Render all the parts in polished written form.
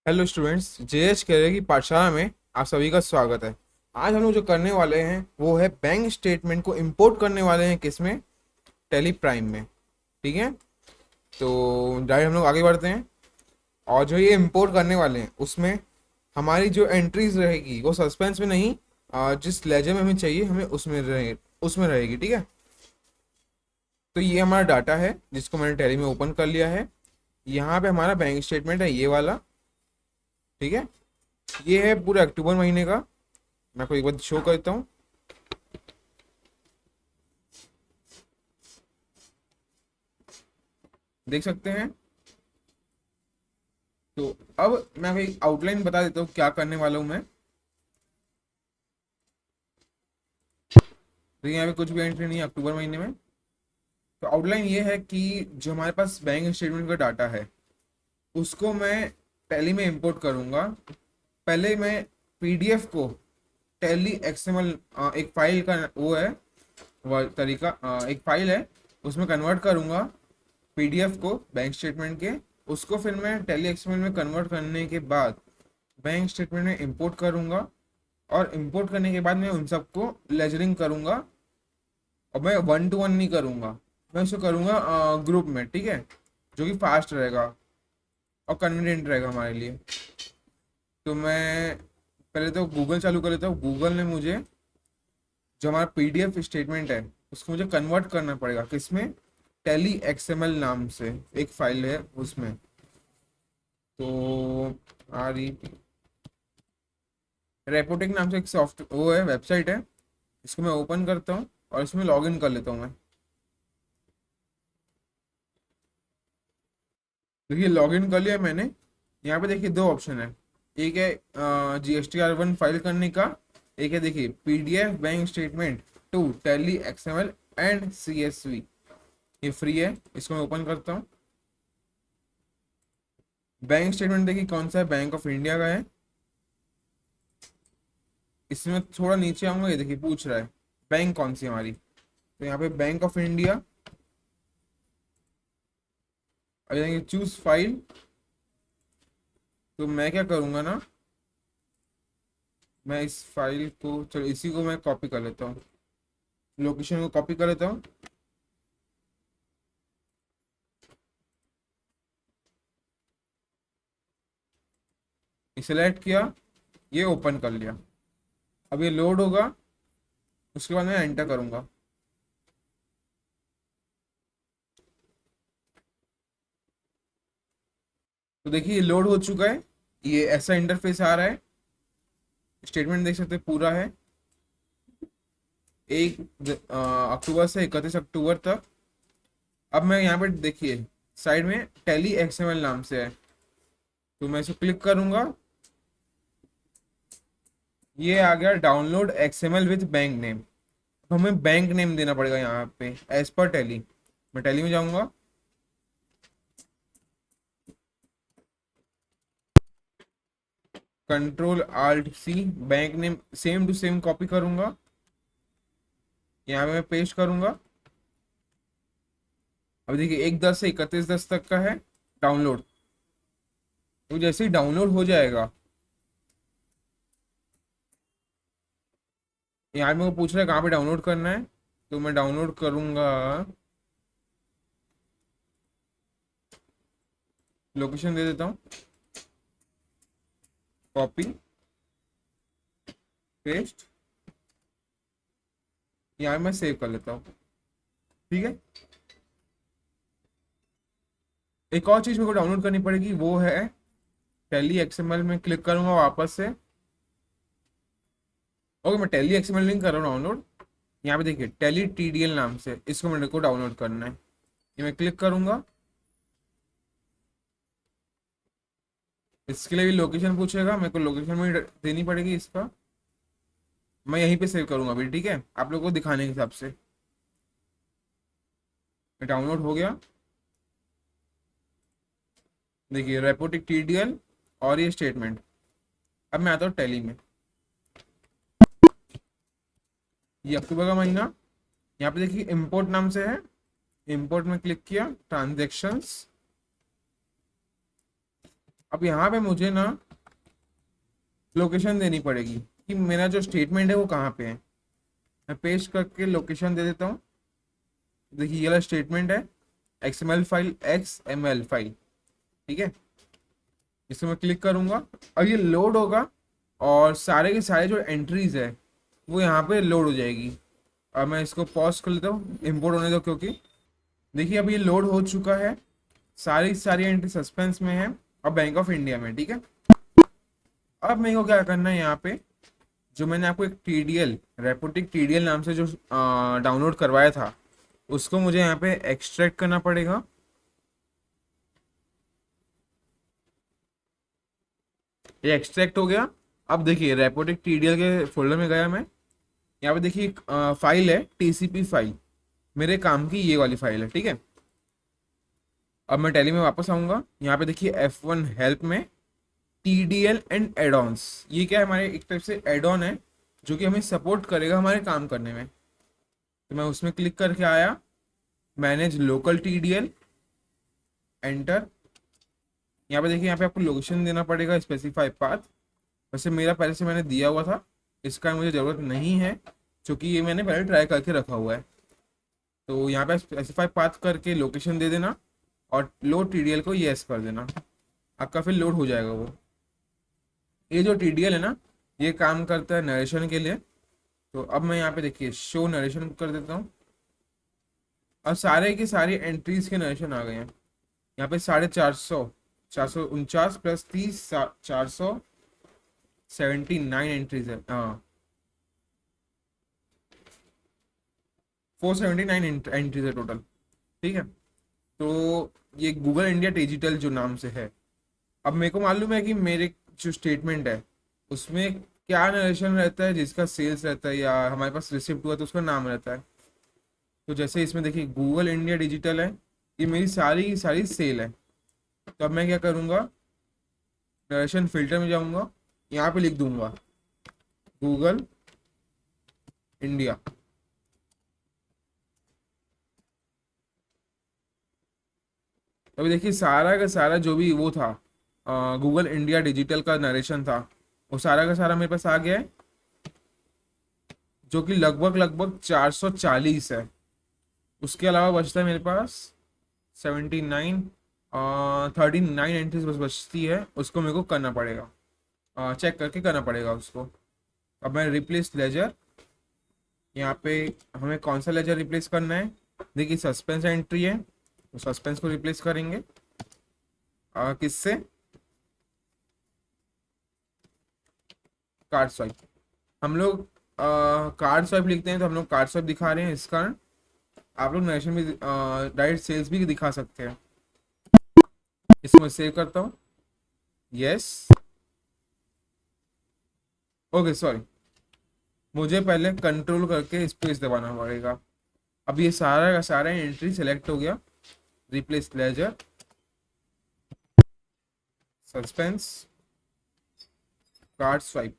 Hello students, JH career की पाठशाला में आप सभी का स्वागत है। आज हम लोग जो करने वाले हैं वो है बैंक स्टेटमेंट को इंपोर्ट करने वाले हैं किसमें, टेली प्राइम में। ठीक है, तो डायरेक्ट हम लोग आगे बढ़ते हैं। और जो ये इंपोर्ट करने वाले हैं उसमें हमारी जो एंट्रीज रहेगी वो सस्पेंस में नहीं, जिस लेजर में हमें चाहिए हमें उसमें रहेगी। ठीक है, तो ये हमारा डाटा है जिसको मैंने टेली में ओपन कर लिया है। यहाँ पे हमारा बैंक स्टेटमेंट है ये वाला। ठीक है, ये है पूरे अक्टूबर महीने का। मैं आपको एक बार शो करता हूँ। देख सकते हैं। तो अब मैं आपको एक आउटलाइन बता देता हूँ क्या करने वाला हूँ मैं। तो यहाँ पे कुछ भी एंट्री नहीं है अक्टूबर महीने में। तो आउटलाइन ये है कि जो हमारे पास बैंक स्टेटमेंट का डाटा है उसको मैं टैली में इंपोर्ट करूँगा। पहले मैं पीडीएफ को टैली एक्सएमएल, एक फाइल का वो है, वह तरीका, एक फाइल है उसमें कन्वर्ट करूँगा पीडीएफ को बैंक स्टेटमेंट के। उसको फिर मैं टैली एक्सएमएल में कन्वर्ट करने के बाद बैंक स्टेटमेंट में इंपोर्ट करूँगा। और इंपोर्ट करने के बाद मैं उन सबको लेजरिंग करूँगा। और मैं वन टू वन नहीं करूँगा, मैं उसको करूँगा ग्रुप में। ठीक है, जो कि फास्ट रहेगा और कन्वीनियंट रहेगा हमारे लिए। तो मैं पहले तो गूगल चालू कर लेता हूँ। गूगल ने मुझे जो हमारा पीडीएफ स्टेटमेंट है उसको मुझे कन्वर्ट करना पड़ेगा किसमें, टेली एक्सएमएल नाम से एक फाइल है उसमें। तो आर ई रेपोटिक नाम से एक सॉफ्ट वो है, वेबसाइट है। इसको मैं ओपन करता हूँ और इसमें लॉगिन कर लेता हूँ मैं। देखिए लॉगिन कर लिया मैंने। यहाँ पे देखिए दो ऑप्शन है। एक है GSTR1 फाइल करने का, एक है देखिए PDF bank statement to Tally XML and CSV। ये फ्री है, इसको मैं ओपन करता हूँ। बैंक स्टेटमेंट देखिए कौन सा है, बैंक ऑफ इंडिया का है। इसमें थोड़ा नीचे आऊंगा, ये देखिए पूछ रहा है बैंक कौन सी है हमारी। तो यहाँ पे बैंक ऑफ इंडिया। अब जाएंगे चूज फाइल। तो मैं क्या करूँगा ना, मैं इस फाइल को, चलो इसी को मैं कॉपी कर लेता हूँ, लोकेशन को कॉपी कर लेता हूँ। सिलेक्ट किया, ये ओपन कर लिया। अब ये लोड होगा, उसके बाद मैं एंटर करूँगा। तो देखिए ये लोड हो चुका है, ये ऐसा इंटरफेस आ रहा है। स्टेटमेंट देख सकते हैं पूरा है, 1 अक्टूबर से 31 अक्टूबर तक। अब मैं यहाँ पे देखिए साइड में टैली एक्सएमएल नाम से है, तो मैं इसे क्लिक करूंगा। ये आ गया download XML with bank name. अब हमें बैंक नेम देना पड़ेगा यहाँ पे एज पर टैली। मैं टैली में जाऊंगा। Ctrl+Alt+C, bank name same to same copy करूंगा, यहाँ पे मैं पेस्ट करूंगा। अब देखिए 1/10 से 31/10 तक का है डाउनलोड। तो जैसे ही डाउनलोड हो जाएगा, यहाँ पे मेरे को पूछ रहा है कहाँ पे डाउनलोड करना है। तो मैं डाउनलोड करूंगा, लोकेशन दे देता हूँ, कॉपी पेस्ट, यहाँ पे मैं सेव कर लेता हूँ। ठीक है, एक और चीज़ मेरे को डाउनलोड करनी पड़ेगी, वो है टैली एक्सएमएल में क्लिक करूंगा वापस से। ओके, मैं टैली एक्सएमएल नहीं कर रहा हूँ डाउनलोड। यहाँ पे देखिए टैली TDL नाम से इसको मेरे को डाउनलोड करना है। ये मैं क्लिक करूंगा। इसके लिए भी लोकेशन पूछेगा, मेरे को लोकेशन में देनी पड़ेगी इसका। मैं यहीं पे सेव करूंगा अभी। ठीक है, आप लोगों को दिखाने के हिसाब से। डाउनलोड हो गया, देखिए रेपोटिक TDL और ये स्टेटमेंट। अब मैं आता हूँ टैली में। ये अक्टूबर का महीना, यहाँ पे देखिए इंपोर्ट नाम से है। इंपोर्ट में क्लिक किया, ट्रांजेक्शन्स, अब यहाँ पे मुझे ना लोकेशन देनी पड़ेगी कि मेरा जो स्टेटमेंट है वो कहाँ पे है। मैं पेस्ट करके लोकेशन दे देता हूँ। देखिए ये वाला स्टेटमेंट है, XML फाइल, XML फाइल, ठीक है। इसको मैं क्लिक करूंगा, अब ये लोड होगा और सारे के सारे जो एंट्रीज है वो यहाँ पे लोड हो जाएगी। अब मैं इसको पॉज कर लेता हूँ, इम्पोर्ट होने दो, क्योंकि देखिए अब ये लोड हो चुका है, सारी सारी एंट्री सस्पेंस में है और बैंक ऑफ इंडिया में, ठीक है। अब मेरे को क्या करना है, यहाँ पे जो मैंने आपको एक TDL, रेपोटिक TDL नाम से जो डाउनलोड करवाया था, उसको मुझे यहाँ पे एक्सट्रैक्ट करना पड़ेगा। ये एक्सट्रैक्ट हो गया। अब देखिए रेपोटिक TDL के फोल्डर में गया मैं, यहाँ पे देखिए एक फाइल है, TCP फाइल, मेरे काम की ये वाली फाइल है, ठीक है। अब मैं टैली में वापस आऊँगा, यहाँ पे देखिए F1 हेल्प में TDL एंड एडॉन्स, ये क्या है, हमारे एक टाइप से एडॉन है जो कि हमें सपोर्ट करेगा हमारे काम करने में। तो मैं उसमें क्लिक करके आया, मैनेज लोकल TDL, एंटर। यहाँ पे देखिए, यहाँ पे आपको लोकेशन देना पड़ेगा, स्पेसिफाई पाथ। वैसे मेरा पहले से मैंने दिया हुआ था, इसका मुझे ज़रूरत नहीं है क्योंकि ये मैंने पहले ट्राई करके रखा हुआ है। तो यहाँ पे स्पेसिफाई पाथ करके लोकेशन दे देना और लोड TDL को येस कर देना, आपका फिर लोड हो जाएगा वो। ये जो TDL है ना, ये काम करता है नरेशन के लिए। तो अब मैं यहाँ पे देखिए शो नरेशन कर देता हूँ। अब सारे की सारी एंट्रीज के नरेशन आ गए हैं। यहाँ पे 450, 449 प्लस 30, 479 एंट्रीज है, हाँ 479 एंट्रीज है टोटल, ठीक है। तो ये गूगल इंडिया डिजिटल जो नाम से है। अब मेरे को मालूम है कि मेरे जो स्टेटमेंट है उसमें क्या नरेशन रहता है, जिसका सेल्स रहता है या हमारे पास रिसिप्ट हुआ तो उसका नाम रहता है। तो जैसे इसमें देखिए गूगल इंडिया डिजिटल है, ये मेरी सारी की सारी सेल है। तो अब मैं क्या करूँगा, नरेशन फिल्टर में जाऊँगा, यहाँ पे लिख दूंगा गूगल इंडिया। अभी देखिए सारा का सारा जो भी वो था, गूगल इंडिया डिजिटल का नरेशन था, वो सारा का सारा मेरे पास आ गया है, जो कि लगभग लगभग 440 है। उसके अलावा बचता है मेरे पास 79, 39 एंट्रीज बस बचती है, उसको मेरे को करना पड़ेगा, चेक करके करना पड़ेगा उसको। अब मैं रिप्लेस लेजर, यहाँ पे हमें कौन सा लेजर रिप्लेस करना है, देखिए सस्पेंस एंट्री है तो सस्पेंस को रिप्लेस करेंगे, किससे, कार्ड स्वाइप। हम लोग कार्ड स्वाइप लिखते हैं तो हम लोग कार्ड स्वाइप दिखा रहे हैं, इस कारण आप लोग नरेशन भी डायरेक्ट सेल्स भी दिखा सकते हैं। इसको मैं सेव करता हूँ, यस, ओके सॉरी, मुझे पहले कंट्रोल करके स्पेस दबाना पड़ेगा। अब ये सारा का सारा एंट्री सेलेक्ट हो गया, replace ledger, suspense, card swipe,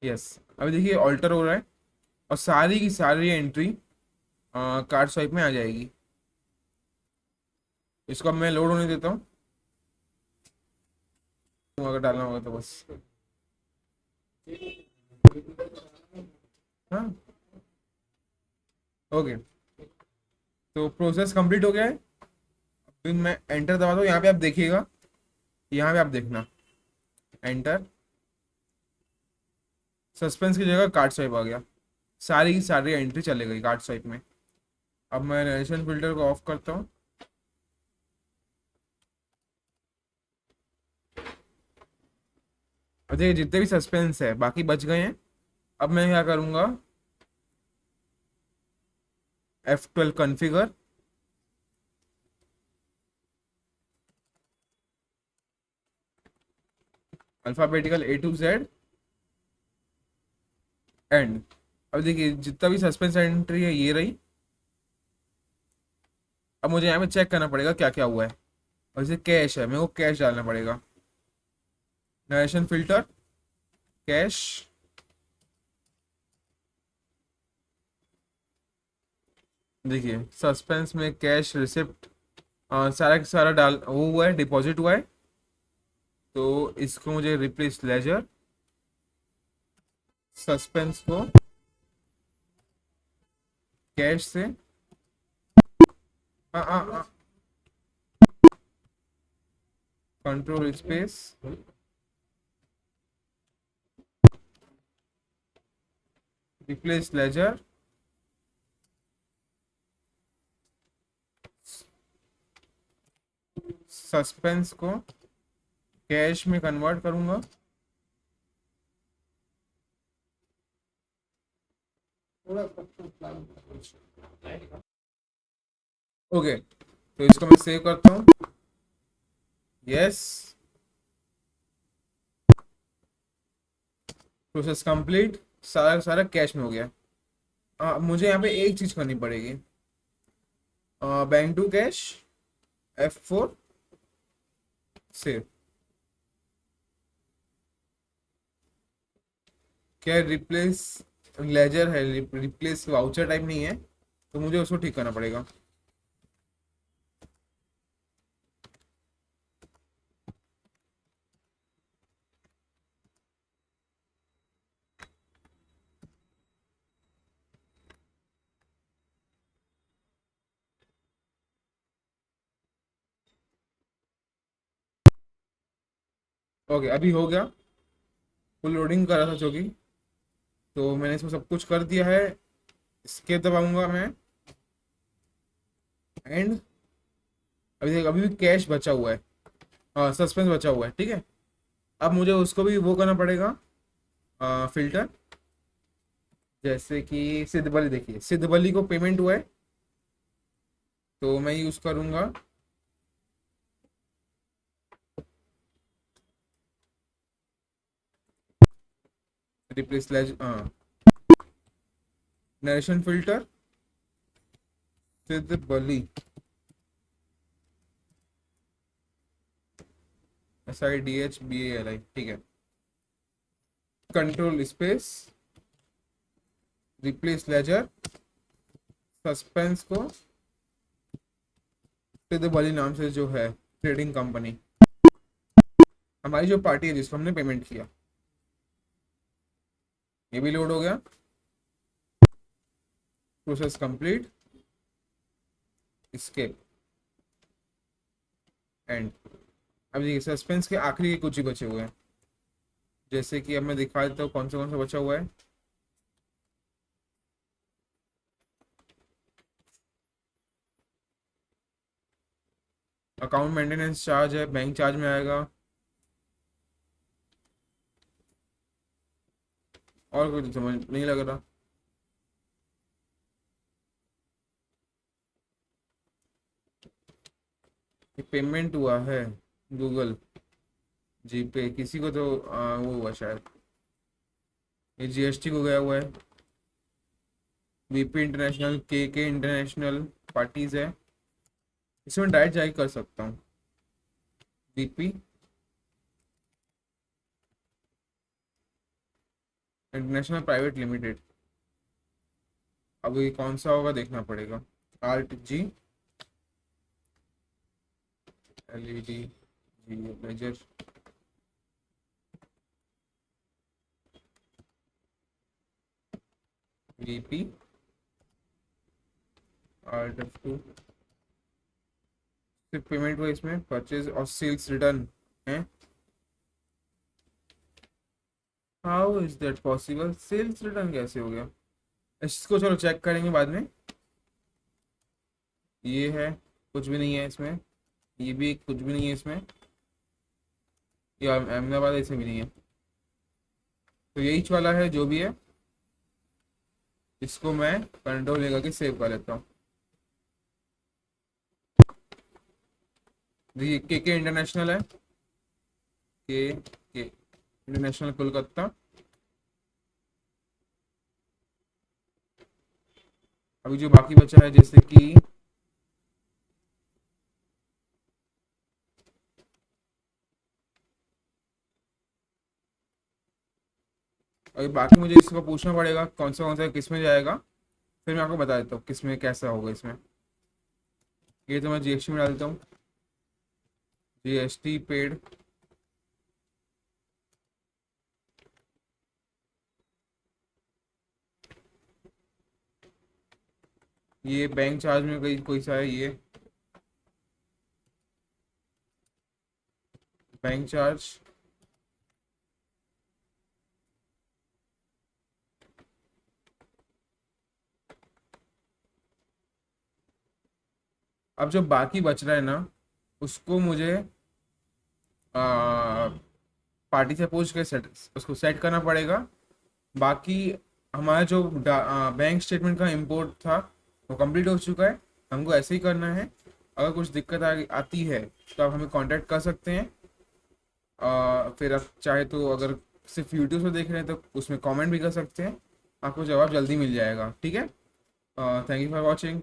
yes. अभी देखिए ऑल्टर हो रहा है और सारी की सारी एंट्री कार्ड स्वाइप में आ जाएगी। इसको अब मैं लोड होने देता हूँ, अगर डालना होगा तो बस, हाँ ओके। तो प्रोसेस कंप्लीट हो गया है। फिर मैं एंटर दबाता हूँ, यहाँ पे आप देखिएगा, यहाँ पे आप देखना एंटर, सस्पेंस की जगह कार्ड स्वाइप आ गया, सारी की सारी एंट्री चले गई कार्ड स्वाइप में। अब मैं नरेशन फिल्टर को ऑफ करता हूँ, और देखिए जितने भी सस्पेंस है बाकी बच गए हैं। अब मैं क्या करूँगा, F12 configure, alphabetical A to Z and. अब देखिए जितना भी सस्पेंस एंट्री है ये रही। अब मुझे यहाँ पे चेक करना पड़ेगा क्या क्या हुआ है, और जैसे कैश है, मेरे को कैश डालना पड़ेगा, नरेशन फिल्टर, कैश, देखिए सस्पेंस में कैश रिसिप्ट सारा का सारा डाल वो हुआ है, डिपॉजिट हुआ है। तो इसको मुझे रिप्लेस लेजर, सस्पेंस को कैश से control space replace ledger, suspense को कैश में कन्वर्ट करूंगा। ओके, तो इसको मैं सेव करता हूँ। यस, प्रोसेस कंप्लीट, सारा का सारा कैश में हो गया। मुझे यहाँ पे एक चीज करनी पड़ेगी, bank to cash, F4 save. क्या रिप्लेस लेजर है, रिप्लेस वाउचर टाइप नहीं है, तो मुझे उसको ठीक करना पड़ेगा। ओके, अभी हो गया, फुल लोडिंग कर रहा था जो कि, तो मैंने इसमें सब कुछ कर दिया है। स्केप दबाऊंगा मैं, एंड अभी भी कैश बचा हुआ है, सस्पेंस बचा हुआ है, ठीक है। अब मुझे उसको भी वो करना पड़ेगा, फिल्टर। जैसे कि सिद्धबली, देखिए सिद्धबली को पेमेंट हुआ है, तो मैं यूज करूंगा replace ledger, narration filter Sidhbali, SIDHBALI, ठीक है। Control space replace ledger, suspense को सिद्धबली नाम से जो है ट्रेडिंग कंपनी, हमारी जो पार्टी है जिसको हमने पेमेंट किया। ये भी लोड हो गया, प्रोसेस कंप्लीट, स्केप, एंड। अब देखिए सस्पेंस के आखिरी के कुछ ही बचे हुए हैं, जैसे कि अब मैं दिखा देता हूँ कौन सा बचा हुआ है। अकाउंट मेंटेनेंस चार्ज है, बैंक चार्ज में आएगा, और कुछ समझ नहीं लग रहा। ये पेमेंट हुआ है गूगल, जीपे, किसी को तो वो हुआ शायद, ये GST को गया हुआ है, VP इंटरनेशनल, के इंटरनेशनल पार्टीज है, इसमें डायरेक्ट जाके कर सकता हूँ। VP इंटरनेशनल प्राइवेट लिमिटेड, अब ये कौन सा होगा देखना पड़ेगा। RTG LED जी लेजर, VP RF2, सिर्फ पेमेंट हुआ इसमें, परचेज और सेल्स रिटर्न है। How is that possible, sales return कैसे हो गया? इसको चलो चेक करेंगे बाद में। ये है, कुछ भी नहीं है इसमें, ये भी कुछ भी नहीं है इसमें, ये अहमदाबाद ऐसे भी नहीं है, तो यही वाला है जो भी है। इसको मैं कंट्रोल लेकर के सेव कर लेता हूँ। देखिए के इंटरनेशनल है, के इंटरनेशनल कोलकाता। अभी जो बाकी बचा है, जैसे कि अभी बाकी मुझे इसको पूछना पड़ेगा कौन सा किस में जाएगा, फिर मैं आपको बता देता हूँ किस में कैसा होगा इसमें। ये तो मैं जीएसटी में डाल देता हूँ, जीएसटी पेड। ये बैंक चार्ज में कोई कोई सा है, ये बैंक चार्ज। अब जो बाकी बच रहा है ना, उसको मुझे पार्टी से पूछ के उसको सेट करना पड़ेगा। बाकी हमारा जो बैंक स्टेटमेंट का इंपोर्ट था वो कंप्लीट हो चुका है, हमको ऐसे ही करना है। अगर कुछ दिक्कत आती है तो आप हमें कांटेक्ट कर सकते हैं। फिर आप चाहे तो अगर सिर्फ यूट्यूब से देख रहे हैं तो उसमें कमेंट भी कर सकते हैं, आपको जवाब जल्दी मिल जाएगा। ठीक है, थैंक यू फॉर वॉचिंग।